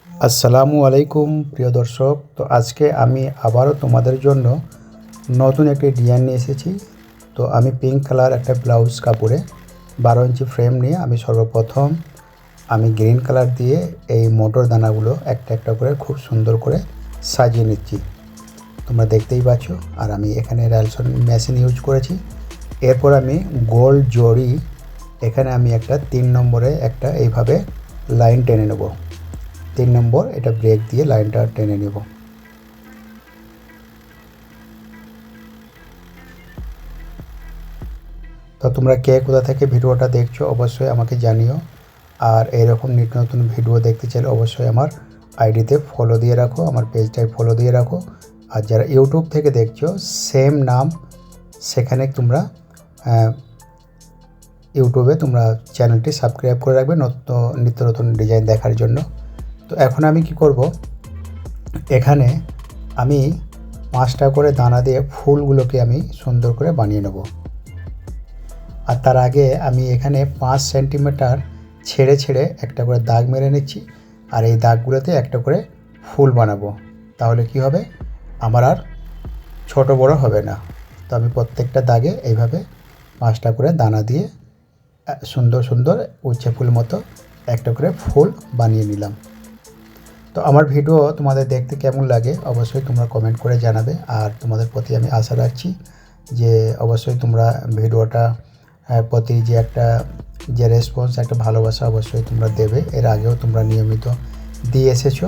আসসালামু আলাইকুম প্রিয় দর্শক। তো আজকে আমি আবারও তোমাদের জন্য নতুন একটি ডিজাইন নিয়ে এসেছি। তো আমি পিঙ্ক কালার একটা ব্লাউজ কাপড়ে 12 ইঞ্চি ফ্রেম নিয়ে আমি সর্বপ্রথম গ্রিন কালার দিয়ে এই মোটর দানাগুলো একটা একটা করে খুব সুন্দর করে সাজিয়ে নিচ্ছি, তোমরা দেখতেই পাচ্ছ। আর আমি এখানে রেলসন মেশিন ইউজ করেছি। এরপর আমি গোল্ড জরি এখানে আমি একটা 3 নম্বরে একটা এইভাবে লাইন টেনে নেব। 3 নম্বর এটা ব্রেক দিয়ে লাইনটা টেনে নেব। তো তোমরা কে কোথা থেকে ভিডিওটা দেখছো অবশ্যই আমাকে জানিও। আর এরকম নিত্য নতুন ভিডিও দেখতে চাইলে অবশ্যই আমার আইডিতে ফলো দিয়ে রাখো, আমার পেজটায় ফলো দিয়ে রাখো। আর যারা ইউটিউব থেকে দেখছো সেম নাম, সেখানে তোমরা ইউটিউবে তোমরা চ্যানেলটি সাবস্ক্রাইব করে রাখবে নিত্য নতুন ডিজাইন দেখার জন্য। তো এখন আমি কি করব, এখানে আমি 5টা করে দানা দিয়ে ফুলগুলোকে আমি সুন্দর করে বানিয়ে নেব। আর তার আগে আমি এখানে 5 সেন্টিমিটার ছেড়ে ছেড়ে একটা করে দাগ মেরে নিচ্ছি। আর এই দাগগুলোতে একটা করে ফুল বানাবো, তাহলে কি হবে, আমার আর ছোট বড় হবে না। তো আমি প্রত্যেকটা দাগে এইভাবে 5টা করে দানা দিয়ে সুন্দর সুন্দর উচ্ছে ফুল মতো একটা করে ফুল বানিয়ে নিলাম। তো আমার ভিডিও তোমাদের দেখতে কেমন লাগে অবশ্যই তোমরা কমেন্ট করে জানাবে। আর তোমাদের প্রতি আমি আশা রাখছি যে অবশ্যই তোমরা ভিডিওটা প্রতি যে রেসপন্স, একটা ভালোবাসা অবশ্যই তোমরা দেবে। এর আগেও তোমরা নিয়মিত দিয়ে এসেছো।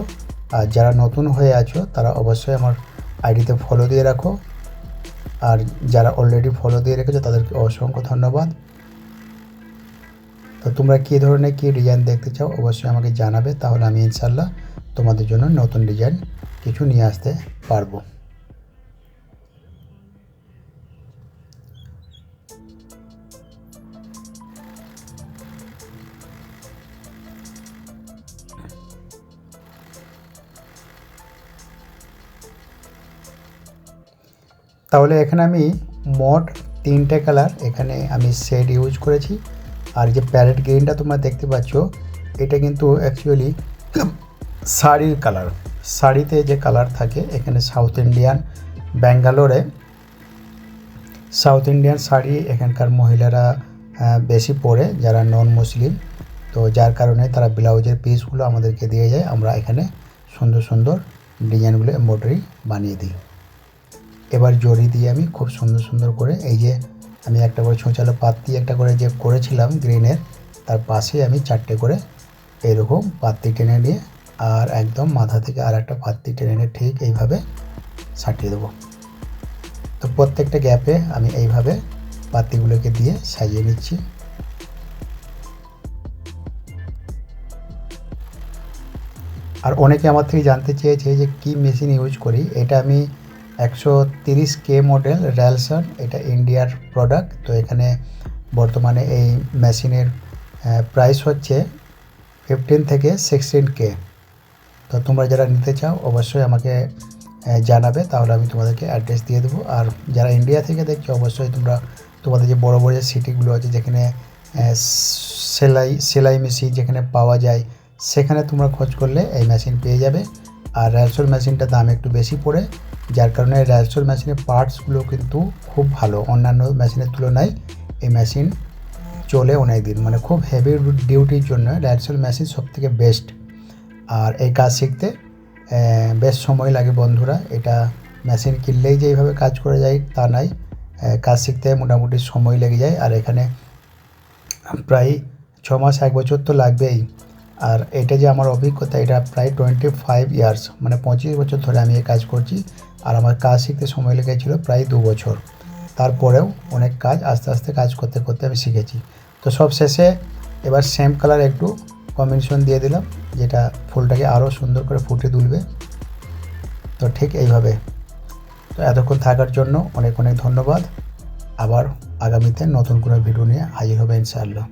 আর যারা নতুন হয়ে আছো তারা অবশ্যই আমার আইডিতে ফলো দিয়ে রাখো। আর যারা অলরেডি ফলো দিয়ে রেখেছো তাদেরকে অসংখ্য ধন্যবাদ। তো তোমরা কী ধরনের কী ডিজাইন দেখতে চাও অবশ্যই আমাকে জানাবে, তাহলে আমি ইনশাল্লাহ তোমাদের জন্য নতুন ডিজাইন কিছু নিয়ে আসতে পারবো। তাহলে এখানে আমি মোট 3টে কালার এখানে আমি শেড ইউজ করেছি। আর যে প্যারেট গ্রিনটা তোমরা দেখতে পাচ্ছ এটা কিন্তু অ্যাকচুয়ালি শাড়ির কালার। শাড়িতে যে কালার থাকে এখানে সাউথ ইন্ডিয়ান শাড়ি এখানকার মহিলারা বেশি পরে, যারা নন মুসলিম। তো যার কারণে তারা ব্লাউজের পিসগুলো আমাদেরকে দিয়ে যায়, আমরা এখানে সুন্দর সুন্দর ডিজাইনগুলো এমব্রয়ডারি বানিয়ে দিই। এবার জরি দিয়ে আমি খুব সুন্দর সুন্দর করে এই যে আমি একটা করে ছোঁচালো পাত্তি একটা করে যে করেছিলাম গ্রিনের, তার পাশে আমি 4টে করে এরকম পাত্তি টেনে নিয়ে আর একদম মাথা থেকে আর একটা পাত্তি টেনে নিয়ে ঠিক এইভাবে সাটিয়ে দেবো। তো প্রত্যেকটা গ্যাপে আমি এইভাবে পাত্তিগুলোকে দিয়ে সাজিয়ে নিচ্ছি। আর অনেকে আমার থেকে জানতে চেয়েছে যে কি মেশিন ইউজ করি। এটা আমি 130K মডেল রেলসন, এটা ইন্ডিয়ার প্রোডাক্ট। তো এখানে বর্তমানে এই মেশিনের প্রাইস হচ্ছে 15 থেকে 16K। তো তোমরা যারা নিতে চাও অবশ্যই আমাকে জানাবে, তাহলে আমি তোমাদেরকে অ্যাড্রেস দিয়ে দেবো। আর যারা ইন্ডিয়া থেকে দেখছো অবশ্যই তোমাদের যে বড় বড় যে সিটিগুলো আছে যেখানে সেলাই মেশিন যেখানে পাওয়া যায় সেখানে তোমরা খোঁজ করলে এই মেশিন পেয়ে যাবে। আর রেলসন মেশিনটার দাম একটু বেশি পড়ে, যার কারণে রেলসন মেশিনের পার্টসগুলো কিন্তু খুব ভালো। অন্যান্য মেশিনের তুলনায় এই মেশিন চলে অনেক দিন, মানে খুব হেভি ডিউটির জন্য রেলসন মেশিন সবথেকে বেস্ট। আর এই কাজ শিখতে বেশ সময় লাগে বন্ধুরা। এটা মেশিন কিনলেই যে এইভাবে কাজ করে যায় তা নয়, কাজ শিখতে মোটামুটি সময় লেগে যায়। আর এখানে প্রায় 6 মাস 1 বছর তো লাগবেই। আর এটা যে আমার অভিজ্ঞতা, এটা প্রায় 25 ইয়ার্স, মানে 25 বছর ধরে আমি এই কাজ করছি। আর আমার কাজ শিখতে সময় লেগেছিলো প্রায় 2 বছর। তারপরেও অনেক কাজ আস্তে আস্তে কাজ করতে করতে আমি শিখেছি। তো সব শেষে এবার সেম কালার একটু কম্বিনেশন দিয়ে দিলাম, যেটা ফুলটাকে আরও সুন্দর করে ফুটিয়ে তুলবে। তো ঠিক এইভাবে। তো এতক্ষণ থাকার জন্য অনেক অনেক ধন্যবাদ। আবার আগামীতে নতুন কোনো ভিডিও নিয়ে হাজির হবে ইনশাআল্লাহ।